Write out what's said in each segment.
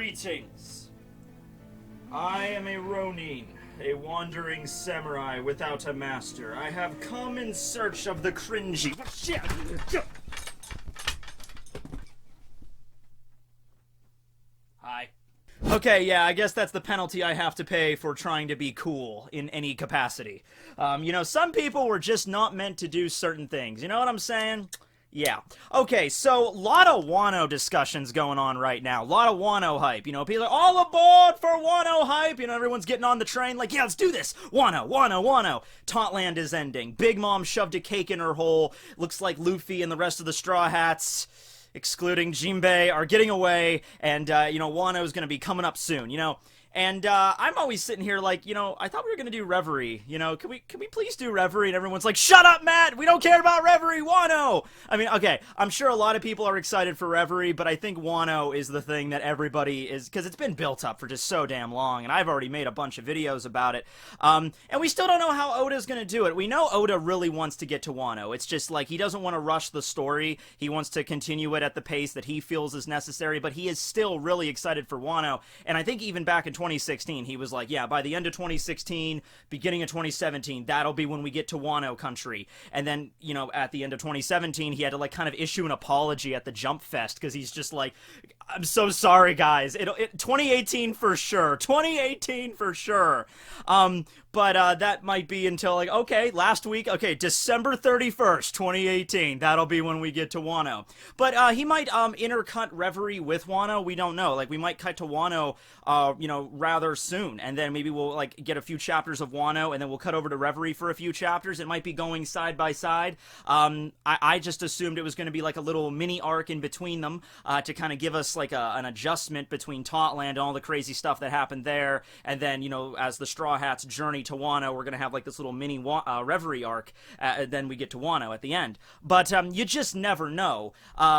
Greetings. I am a Ronin, a wandering samurai without a master. I have come in search of the cringy. Shit! Hi. Okay, yeah, I guess that's the penalty I have to pay for trying to be cool in any capacity. Some people were just not meant to do certain things. You know what I'm saying? Yeah. Okay, so a lot of Wano discussions going on right now. A lot of Wano hype. People are all aboard for Wano hype. Everyone's getting on the train like, yeah, let's do this. Wano, Wano, Wano. Tauntland is ending. Big Mom shoved a cake in her hole. Looks like Luffy and the rest of the Straw Hats, excluding Jinbei, are getting away. And, Wano's gonna be coming up soon, And, I'm always sitting here like, I thought we were gonna do Reverie, can we please do Reverie? And everyone's like, shut up, Matt! We don't care about Reverie! Wano! I mean, okay, I'm sure a lot of people are excited for Reverie, but I think Wano is the thing that everybody is, because it's been built up for just so damn long, and I've already made a bunch of videos about it, and we still don't know how Oda's gonna do it. We know Oda really wants to get to Wano. It's just like, he doesn't want to rush the story. He wants to continue it at the pace that he feels is necessary, but he is still really excited for Wano, and I think even back in 2016, he was like, yeah, by the end of 2016, beginning of 2017, that'll be when we get to Wano country. And then, at the end of 2017, he had to, like, kind of issue an apology at the Jump Fest, because he's just like, I'm so sorry, guys. 2018 for sure. 2018 for sure. But that might be until, like, okay, last week, okay, December 31st, 2018, that'll be when we get to Wano. But, he might, intercut Reverie with Wano, we don't know. Like, we might cut to Wano, rather soon, and then maybe we'll, like, get a few chapters of Wano, and then we'll cut over to Reverie for a few chapters. It might be going side by side. I just assumed it was going to be, like, a little mini arc in between them, to kind of give us, like, an adjustment between Tauntland and all the crazy stuff that happened there, and then, as the Straw Hats journey to Wano, we're gonna have like this little mini Reverie arc, then we get to Wano at the end. But you just never know.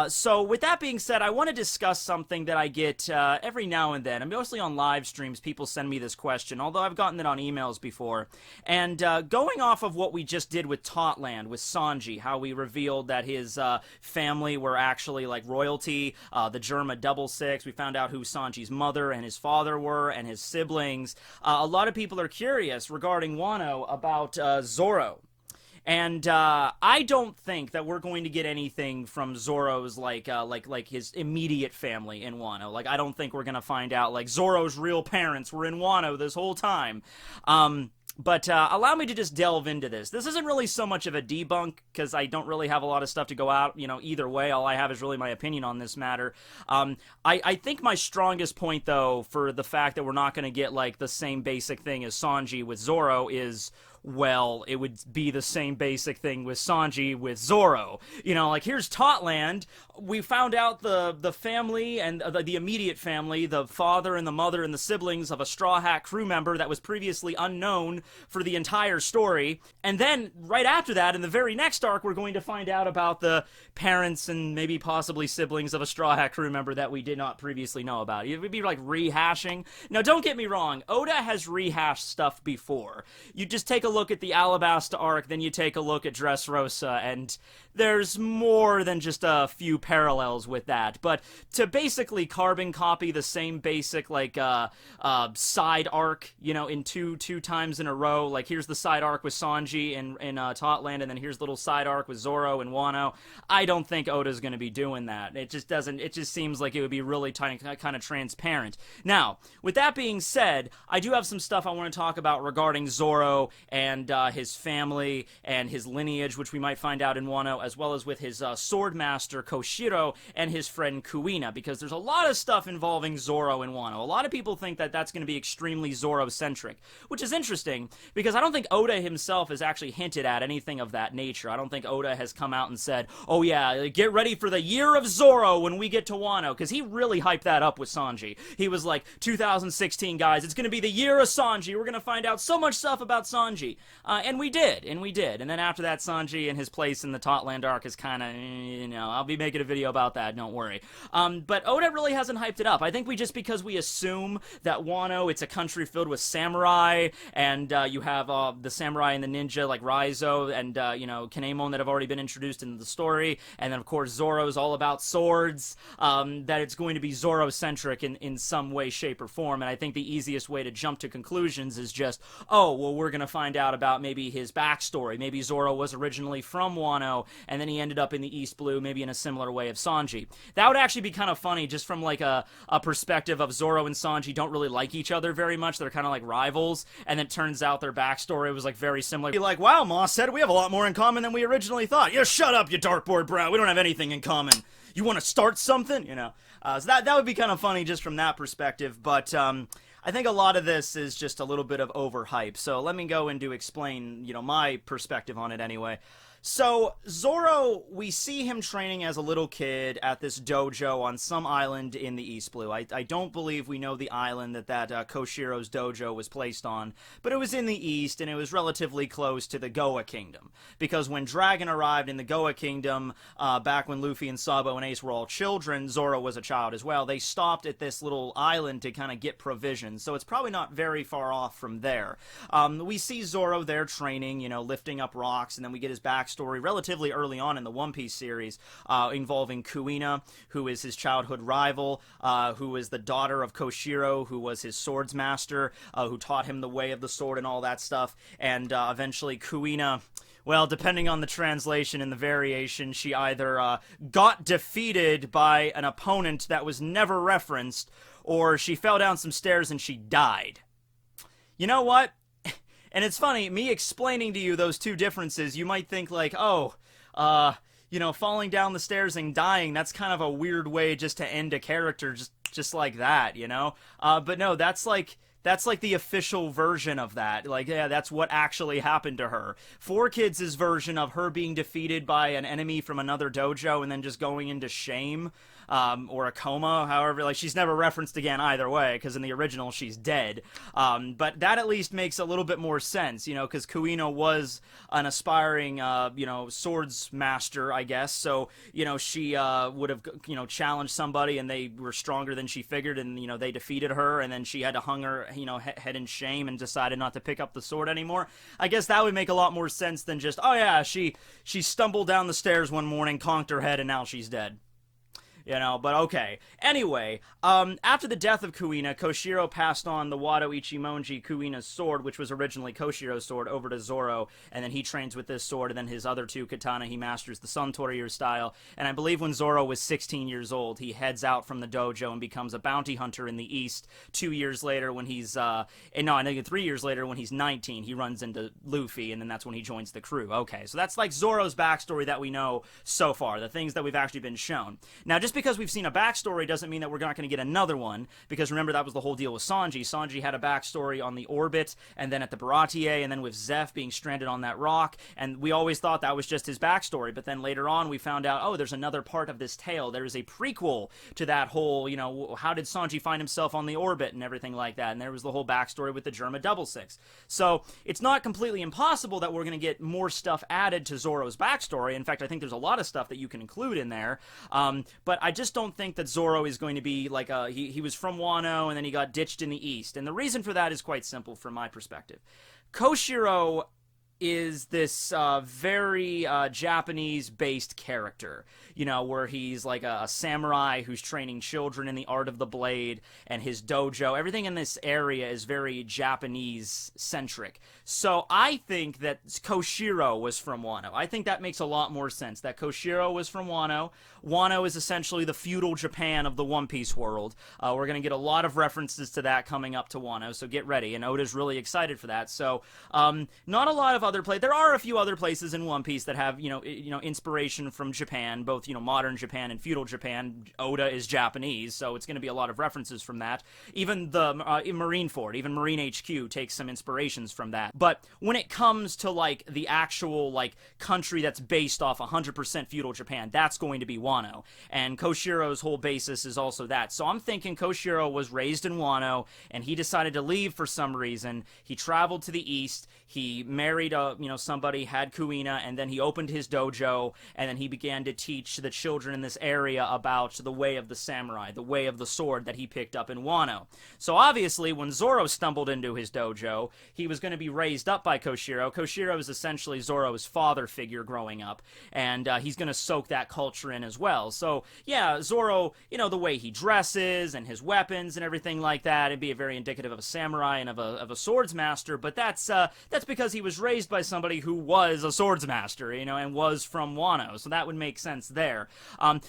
So with that being said, I want to discuss something that I get every now and then. I'm mostly on live streams. People send me this question, although I've gotten it on emails before. And going off of what we just did with Tauntland, with Sanji, how we revealed that his family were actually like royalty, the Germa Double Six. We found out who Sanji's mother and his father were, and his siblings. A lot of people are curious regarding Wano about Zoro. And I don't think that we're going to get anything from Zoro's like his immediate family in Wano. Like, I don't think we're gonna find out like Zoro's real parents were in Wano this whole time. But allow me to just delve into this. This isn't really so much of a debunk, because I don't really have a lot of stuff to go out, either way. All I have is really my opinion on this matter. I think my strongest point, though, for the fact that we're not going to get, like, the same basic thing as Sanji with Zoro is, well, it would be the same basic thing with Sanji with Zoro. Like, here's Tauntland. We found out the family and the immediate family, the father and the mother and the siblings of a Straw Hat crew member that was previously unknown for the entire story. And then, right after that, in the very next arc, we're going to find out about the parents and maybe possibly siblings of a Straw Hat crew member that we did not previously know about. It would be like rehashing. Now, don't get me wrong. Oda has rehashed stuff before. You just take a look at the Alabasta arc, then you take a look at Dressrosa, and there's more than just a few parallels with that. But to basically carbon copy the same basic, like, side arc, in two times in a row, like, here's the side arc with Sanji in Tauntland, and then here's the little side arc with Zoro and Wano, I don't think Oda's gonna be doing that. It just seems like it would be really kind of transparent. Now, with that being said, I do have some stuff I want to talk about regarding Zoro and his family and his lineage, which we might find out in Wano, as well as with his sword master Koshiro and his friend Kuina, because there's a lot of stuff involving Zoro in Wano. A lot of people think that that's going to be extremely Zoro-centric, which is interesting, because I don't think Oda himself has actually hinted at anything of that nature. I don't think Oda has come out and said, oh yeah, get ready for the year of Zoro when we get to Wano, because he really hyped that up with Sanji. He was like, 2016, guys, it's going to be the year of Sanji. We're going to find out so much stuff about Sanji. movie. And we did. And then after that, Sanji and his place in the Totland arc is kind of, I'll be making a video about that, don't worry. But Oda really hasn't hyped it up. I think because we assume that Wano, it's a country filled with samurai, and you have the samurai and the ninja like Raizo and, Kinemon that have already been introduced into the story, and then of course Zoro's all about swords, that it's going to be Zoro-centric in some way, shape, or form. And I think the easiest way to jump to conclusions is just, we're going to find out about maybe his backstory. Maybe Zoro was originally from Wano, and then he ended up in the East Blue, maybe in a similar way of Sanji. That would actually be kind of funny, just from like a perspective of Zoro and Sanji don't really like each other very much. They're kind of like rivals, and then it turns out their backstory was like very similar. Be like, wow, Ma said we have a lot more in common than we originally thought. Yeah, shut up, you dartboard brow. We don't have anything in common. You want to start something? So that would be kind of funny just from that perspective, but I think a lot of this is just a little bit of overhype. So let me go into explain, my perspective on it anyway. So, Zoro, we see him training as a little kid at this dojo on some island in the East Blue. I don't believe we know the island that Koshiro's dojo was placed on, but it was in the east, and it was relatively close to the Goa Kingdom. Because when Dragon arrived in the Goa Kingdom, back when Luffy and Sabo and Ace were all children, Zoro was a child as well, they stopped at this little island to kind of get provisions, so it's probably not very far off from there. We see Zoro there training, lifting up rocks, and then we get his backstory relatively early on in the One Piece series, involving Kuina, who is his childhood rival, who is the daughter of Koshiro, who was his swords master, who taught him the way of the sword and all that stuff, and eventually Kuina, well, depending on the translation and the variation, she either got defeated by an opponent that was never referenced, or she fell down some stairs and she died. You know what? And it's funny, me explaining to you those two differences, you might think like, falling down the stairs and dying, that's kind of a weird way just to end a character just like that, But no, that's like the official version of that. Like, yeah, that's what actually happened to her. 4Kids' version of her being defeated by an enemy from another dojo and then just going into shame, or a coma, however, like, she's never referenced again either way, because in the original she's dead. But that at least makes a little bit more sense, because Kuina was an aspiring, swords master, I guess, so, she would have, challenged somebody and they were stronger than she figured, and, they defeated her, and then she had to hung her, head in shame and decided not to pick up the sword anymore. I guess that would make a lot more sense than just, oh yeah, she stumbled down the stairs one morning, conked her head, and now she's dead. But okay. Anyway, after the death of Kuina, Koshiro passed on the Wado Ichimonji Kuina's sword, which was originally Koshiro's sword, over to Zoro, and then he trains with this sword, and then his other two katana, he masters the Sun Torrier style, and I believe when Zoro was 16 years old, he heads out from the dojo and becomes a bounty hunter in the East. 2 years later, when he's, I think 3 years later, when he's 19, he runs into Luffy, and then that's when he joins the crew. Okay, so that's like Zoro's backstory that we know so far, the things that we've actually been shown. Now, just because we've seen a backstory doesn't mean that we're not going to get another one, because remember, that was the whole deal with Sanji. Sanji had a backstory on the orbit, and then at the Baratie, and then with Zeph being stranded on that rock, and we always thought that was just his backstory, but then later on we found out, oh, there's another part of this tale. There is a prequel to that whole, how did Sanji find himself on the orbit and everything like that, and there was the whole backstory with the Germa 66. So it's not completely impossible that we're going to get more stuff added to Zoro's backstory. In fact, I think there's a lot of stuff that you can include in there, but I just don't think that Zoro is going to be like he was from Wano and then he got ditched in the East. And the reason for that is quite simple from my perspective. Koshiro is this very Japanese-based character, where he's like a samurai who's training children in the art of the blade, and his dojo, everything in this area is very Japanese-centric. So I think that Koshiro was from Wano. I think that makes a lot more sense, that Koshiro was from Wano. Wano is essentially the feudal Japan of the One Piece world. We're going to get a lot of references to that coming up to Wano, so get ready, and Oda's really excited for that. So, not a lot of other places. There are a few other places in One Piece that have, inspiration from Japan, both, modern Japan and feudal Japan. Oda is Japanese, so it's going to be a lot of references from that. Even the Marineford, even Marine HQ takes some inspirations from that. But when it comes to, like, the actual, like, country that's based off 100% feudal Japan, that's going to be Wano. And Koshiro's whole basis is also that. So I'm thinking Koshiro was raised in Wano, and he decided to leave for some reason. He traveled to the east. he married somebody, had Kuina, and then he opened his dojo, and then he began to teach the children in this area about the way of the samurai, the way of the sword that he picked up in Wano. So obviously, when Zoro stumbled into his dojo, he was going to be raised up by Koshiro. Koshiro is essentially Zoro's father figure growing up, and he's going to soak that culture in as well. So yeah, Zoro, the way he dresses and his weapons and everything like that, it'd be very indicative of a samurai and of a swords master. But that's because he was raised by somebody who was a swords master, and was from Wano. So that would make sense there.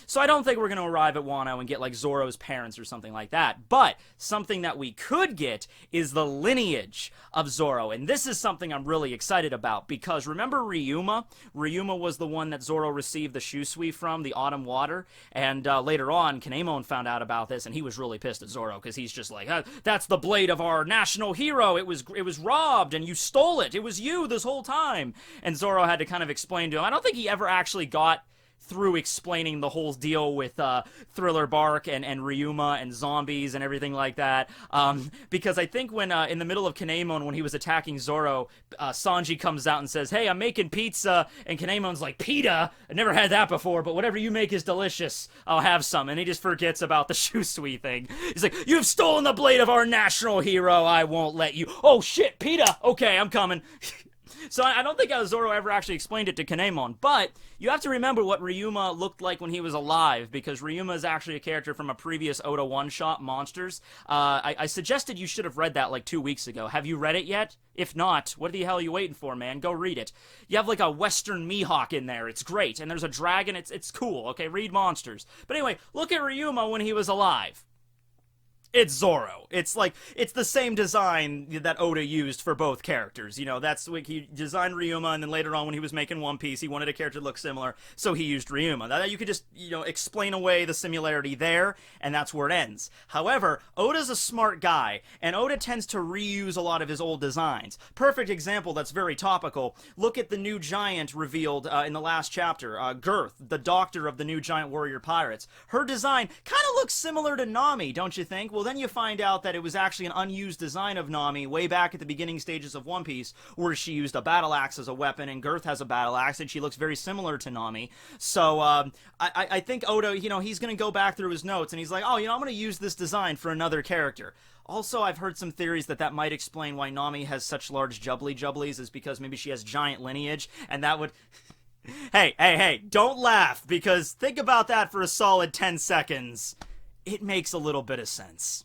So I don't think we're going to arrive at Wano and get like Zoro's parents or something like that. But something that we could get is the lineage of Zoro, and this is something I'm really excited about, because remember Ryuuma? Ryuuma was the one that Zoro received the Shusui from, the Autumn Water, and later on, Kinemon found out about this, and he was really pissed at Zoro, because he's just like, that's the blade of our national hero, it was robbed, and you stole it, it was you this whole time. And Zoro had to kind of explain to him. I don't think he ever actually got through explaining the whole deal with Thriller Bark and Ryuuma and zombies and everything like that. Because I think when, in the middle of Kinemon, when he was attacking Zoro, Sanji comes out and says, hey, I'm making pizza, and Kinemon's like, pita? I never had that before, but whatever you make is delicious. I'll have some. And he just forgets about the Shusui thing. He's like, you've stolen the blade of our national hero, I won't let you. Oh shit, pita! Okay, I'm coming. So I don't think Zoro ever actually explained it to Kinemon, but you have to remember what Ryuuma looked like when he was alive, because Ryuuma is actually a character from a previous Oda one-shot, Monsters. I suggested you should have read that like 2 weeks ago. Have you read it yet? If not, what the hell are you waiting for, man? Go read it. You have like a Western Mihawk in there. It's great. And there's a dragon. It's cool. Okay, read Monsters. But anyway, look at Ryuuma when he was alive. It's Zoro. It's the same design that Oda used for both characters. That's like he designed Ryuuma, and then later on when he was making One Piece, he wanted a character to look similar, so he used Ryuuma. That you could just, explain away the similarity there, and that's where it ends. However, Oda's a smart guy, and Oda tends to reuse a lot of his old designs. Perfect example that's very topical. Look at the new giant revealed in the last chapter, Girth, the doctor of the new giant warrior pirates. Her design kind of looks similar to Nami, don't you think? Well, then you find out that it was actually an unused design of Nami way back at the beginning stages of One Piece, where she used a battle axe as a weapon, and Girth has a battle axe, and she looks very similar to Nami. So I think Oda, he's going to go back through his notes, and he's like, I'm going to use this design for another character. Also, I've heard some theories that might explain why Nami has such large jubblies, is because maybe she has giant lineage, and that would... Hey, don't laugh, because think about that for a solid 10 seconds. It makes a little bit of sense,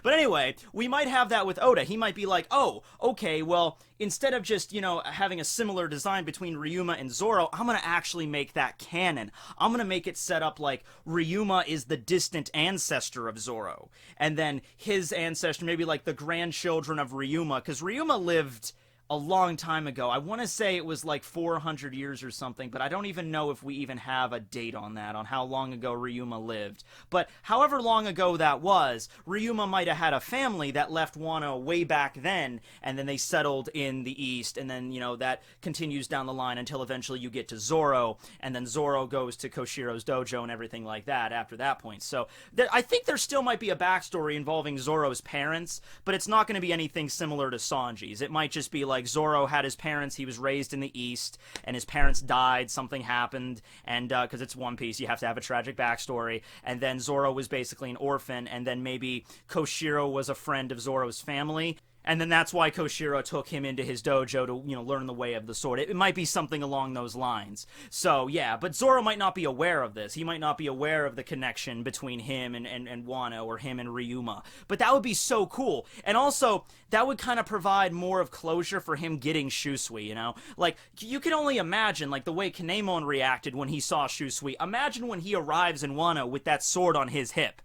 But anyway, we might have that with Oda. He might be like, oh, okay, well, instead of just, having a similar design between Ryuuma and Zoro, I'm going to actually make that canon. I'm going to make it set up like Ryuuma is the distant ancestor of Zoro. And then his ancestor, maybe like the grandchildren of Ryuuma, because Ryuuma lived a long time ago. I want to say it was like 400 years or something, but I don't even know if we even have a date on that, on how long ago Ryuuma lived. But however long ago that was, Ryuuma might have had a family that left Wano way back then, and then they settled in the east, and then, that continues down the line until eventually you get to Zoro, and then Zoro goes to Koshiro's dojo and everything like that after that point. So I think there still might be a backstory involving Zoro's parents, but it's not going to be anything similar to Sanji's. It might just be like Zoro had his parents, he was raised in the East, and his parents died, something happened, and because it's One Piece, you have to have a tragic backstory, and then Zoro was basically an orphan, and then maybe Koshiro was a friend of Zoro's family, and then that's why Koshiro took him into his dojo to, learn the way of the sword. It might be something along those lines. So, yeah, but Zoro might not be aware of this. He might not be aware of the connection between him and Wano, or him and Ryuuma. But that would be so cool. And also, that would kind of provide more of closure for him getting Shusui, Like, you can only imagine, like, the way Kinemon reacted when he saw Shusui. Imagine when he arrives in Wano with that sword on his hip.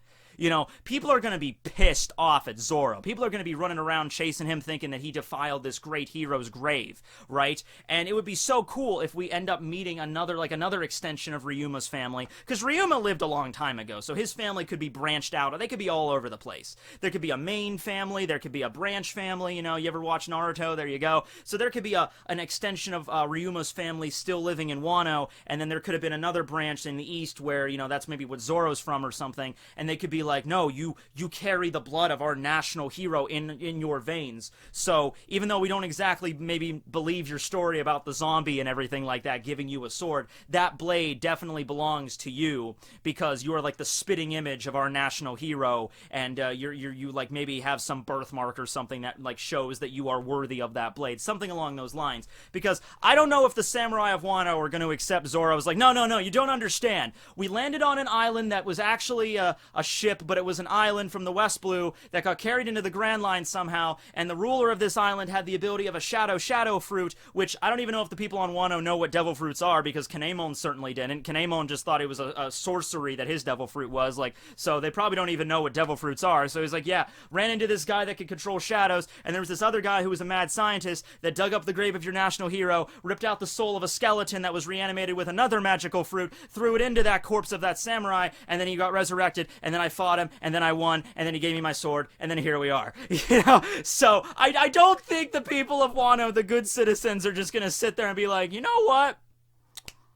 People are going to be pissed off at Zoro. People are going to be running around chasing him thinking that he defiled this great hero's grave, right? And it would be so cool if we end up meeting another extension of Ryuma's family, because Ryuma lived a long time ago, so his family could be branched out, or they could be all over the place. There could be a main family, there could be a branch family, you ever watch Naruto? There you go. So there could be an extension of Ryuma's family still living in Wano, and then there could have been another branch in the east where, that's maybe what Zoro's from or something, and they could be like, no, you carry the blood of our national hero in your veins. So even though we don't exactly maybe believe your story about the zombie and everything like that giving you a sword, that blade definitely belongs to you because you are like the spitting image of our national hero, and you like maybe have some birthmark or something that like shows that you are worthy of that blade, something along those lines. Because I don't know if the samurai of Wano are going to accept Zoro's like, no, you don't understand. We landed on an island that was actually a ship, but it was an island from the West Blue that got carried into the Grand Line somehow, and the ruler of this island had the ability of a shadow fruit, which I don't even know if the people on Wano know what devil fruits are, because Kinemon certainly didn't. Kinemon just thought it was a sorcery that his devil fruit was, like, so they probably don't even know what devil fruits are. So he's like, yeah, ran into this guy that could control shadows, and there was this other guy who was a mad scientist that dug up the grave of your national hero, ripped out the soul of a skeleton that was reanimated with another magical fruit, threw it into that corpse of that samurai, and then he got resurrected, and then I fought him, and then I won, and then he gave me my sword, and then here we are. You know? So I don't think the people of Wano, the good citizens, are just gonna sit there and be like, you know what?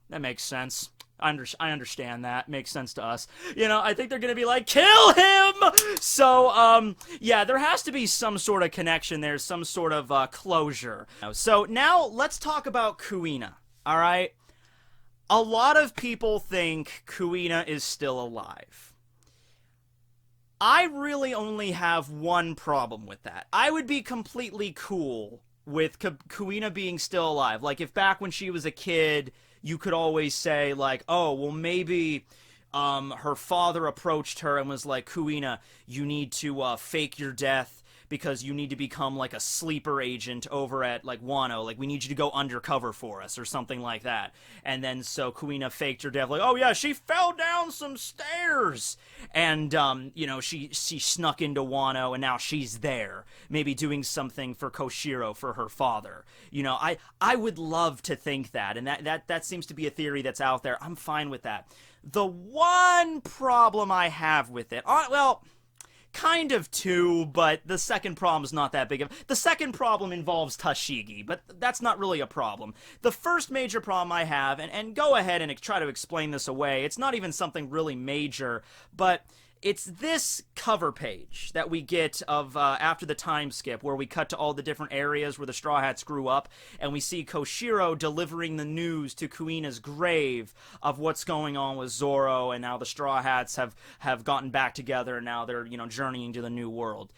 That makes sense. I understand that. Makes sense to us. You know, I think they're going to be like, kill him! So, yeah, there has to be some sort of connection there, some sort of closure. So now let's talk about Kuina, all right? A lot of people think Kuina is still alive. I really only have one problem with that. I would be completely cool with Kuina being still alive. Like, if back when she was a kid, you could always say, like, oh, well, maybe her father approached her and was like, Kuina, you need to fake your death because you need to become, like, a sleeper agent over at, like, Wano. Like, we need you to go undercover for us or something like that. And then, so Kuina faked her death, like, oh, yeah, she fell down some stairs. And, you know, she snuck into Wano, and now she's there, maybe doing something for Koshiro, for her father. You know, I would love to think that, and that seems to be a theory that's out there. I'm fine with that. The one problem I have with it, well, kind of two, but the second problem's not that big of... The second problem involves Tashigi, but that's not really a problem. The first major problem I have, and go ahead and try to explain this away, it's not even something really major, but it's this cover page that we get of after the time skip, where we cut to all the different areas where the Straw Hats grew up, and we see Koshiro delivering the news to Kuina's grave of what's going on with Zoro, and now the Straw Hats have gotten back together, and now they're, you know, journeying to the new world.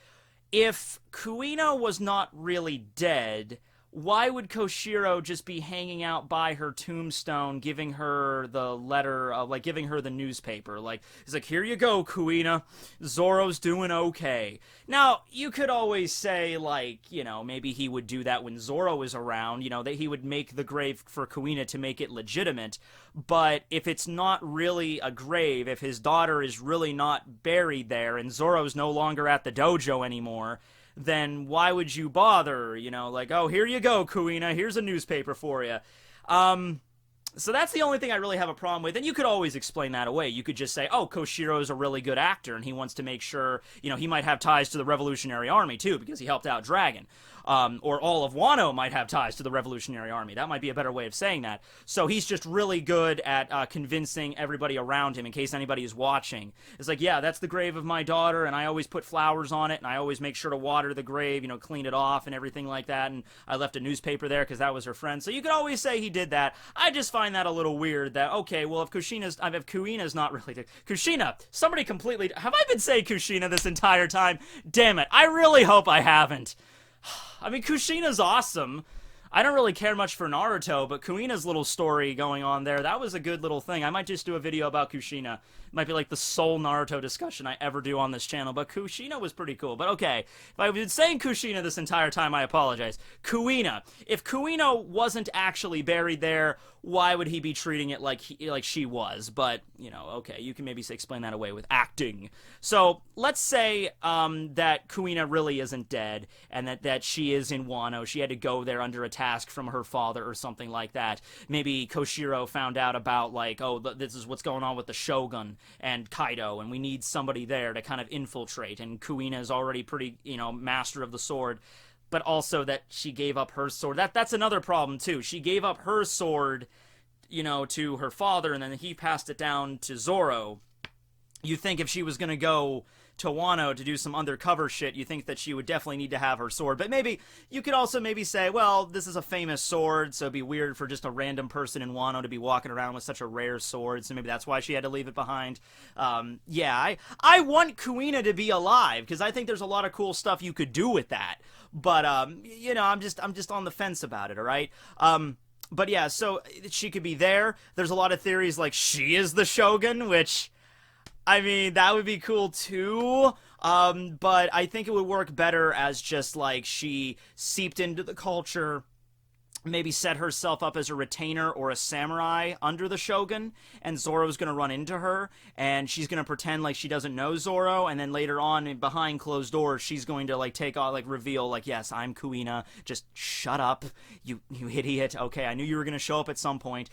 If Kuina was not really dead, why would Koshiro just be hanging out by her tombstone, giving her the letter, like, giving her the newspaper? Like, he's like, here you go, Kuina. Zoro's doing okay. Now, you could always say, like, you know, maybe he would do that when Zoro is around, you know, that he would make the grave for Kuina to make it legitimate. But if it's not really a grave, if his daughter is really not buried there, and Zoro's no longer at the dojo anymore, then why would you bother? You know, like, oh, here you go, Kuina, here's a newspaper for you. So that's the only thing I really have a problem with, and you could always explain that away. You could just say, oh, Koshiro's a really good actor, and he wants to make sure, you know, he might have ties to the Revolutionary Army, too, because he helped out Dragon. Or all of Wano might have ties to the Revolutionary Army. That might be a better way of saying that. So he's just really good at convincing everybody around him, in case anybody is watching. It's like, yeah, that's the grave of my daughter, and I always put flowers on it, and I always make sure to water the grave, you know, clean it off and everything like that, and I left a newspaper there because that was her friend. So you could always say he did that. I just find that a little weird that, okay, well, if Kuina's not really... Kushina! Somebody completely... Have I been saying Kushina this entire time? Damn it, I really hope I haven't. I mean, Kushina's awesome. I don't really care much for Naruto, but Kuina's little story going on there, that was a good little thing. I might just do a video about Kushina. It might be like the sole Naruto discussion I ever do on this channel, but Kushina was pretty cool. But okay, if I've been saying Kushina this entire time, I apologize. Kuina. If Kuina wasn't actually buried there, why would he be treating it like she was? But, you know, okay, you can maybe explain that away with acting. So, let's say that Kuina really isn't dead, and that she is in Wano. She had to go there under a task from her father or something like that. Maybe Koshiro found out about, like, oh, this is what's going on with the Shogun and Kaido, and we need somebody there to kind of infiltrate, and Kuina is already pretty, you know, master of the sword, but also that she gave up her sword. That's another problem, too. She gave up her sword, you know, to her father, and then he passed it down to Zoro. you think if she was going to go to Wano to do some undercover shit, you think that she would definitely need to have her sword. But maybe you could also maybe say, well, this is a famous sword, so it'd be weird for just a random person in Wano to be walking around with such a rare sword, so maybe that's why she had to leave it behind. Yeah, I want Kuina to be alive, because I think there's a lot of cool stuff you could do with that. But, you know, I'm just on the fence about it, alright? But yeah, so she could be there. There's a lot of theories like she is the Shogun, which, I mean, that would be cool too. But I think it would work better as just like she seeped into the culture, maybe set herself up as a retainer or a samurai under the Shogun, and Zoro's gonna run into her, and she's gonna pretend like she doesn't know Zoro, and then later on, behind closed doors, she's going to, like, take off, like, reveal, like, yes, I'm Kuina, just shut up, you idiot, okay, I knew you were gonna show up at some point,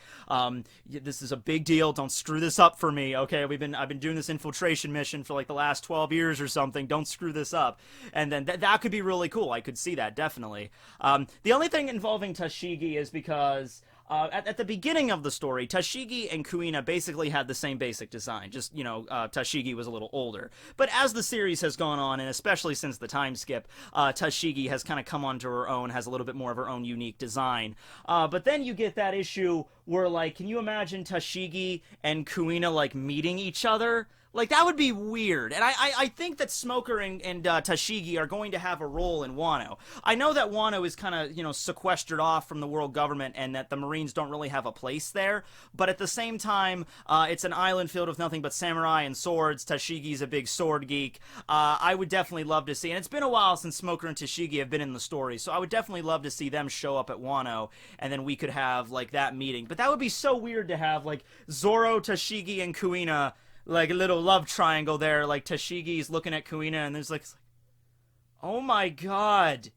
this is a big deal, don't screw this up for me, okay, I've been doing this infiltration mission for, like, the last 12 years or something, don't screw this up, and then that could be really cool, I could see that, definitely. The only thing involving Tashigi is because at the beginning of the story, Tashigi and Kuina basically had the same basic design, just, you know, Tashigi was a little older. But as the series has gone on, and especially since the time skip, Tashigi has kind of come onto her own, has a little bit more of her own unique design. But then you get that issue where, like, can you imagine Tashigi and Kuina, like, meeting each other? Like, that would be weird. And I think that Smoker and Tashigi are going to have a role in Wano. I know that Wano is kind of, you know, sequestered off from the world government and that the Marines don't really have a place there. But at the same time, it's an island filled with nothing but samurai and swords. Tashigi's a big sword geek. I would definitely love to see, and it's been a while since Smoker and Tashigi have been in the story, so I would definitely love to see them show up at Wano, and then we could have, like, that meeting. But that would be so weird to have, like, Zoro, Tashigi, and Kuina, like a little love triangle there, like Tashigi's looking at Kuina, and there's like, oh my god,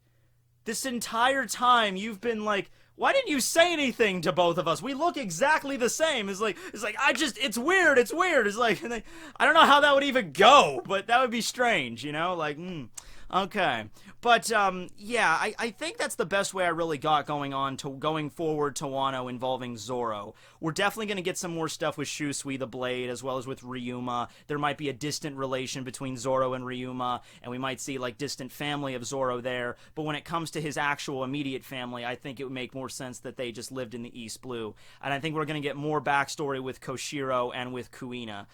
this entire time you've been like, why didn't you say anything to both of us? We look exactly the same. It's like, it's weird, it's like, I don't know how that would even go, but that would be strange, you know, like, okay. But, yeah, I think that's the best way I really got going forward to Wano involving Zoro. We're definitely going to get some more stuff with Shusui the Blade, as well as with Ryuuma. There might be a distant relation between Zoro and Ryuuma, and we might see, like, distant family of Zoro there. But when it comes to his actual immediate family, I think it would make more sense that they just lived in the East Blue. And I think we're going to get more backstory with Koshiro and with Kuina,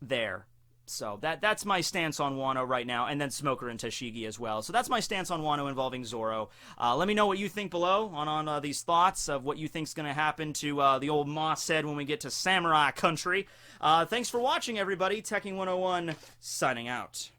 there. So that's my stance on Wano right now, and then Smoker and Tashigi as well. So that's my stance on Wano involving Zoro. Let me know what you think below on these thoughts of what you think's going to happen to the old Moss head when we get to Samurai Country. Thanks for watching, everybody. Tekking101 signing out.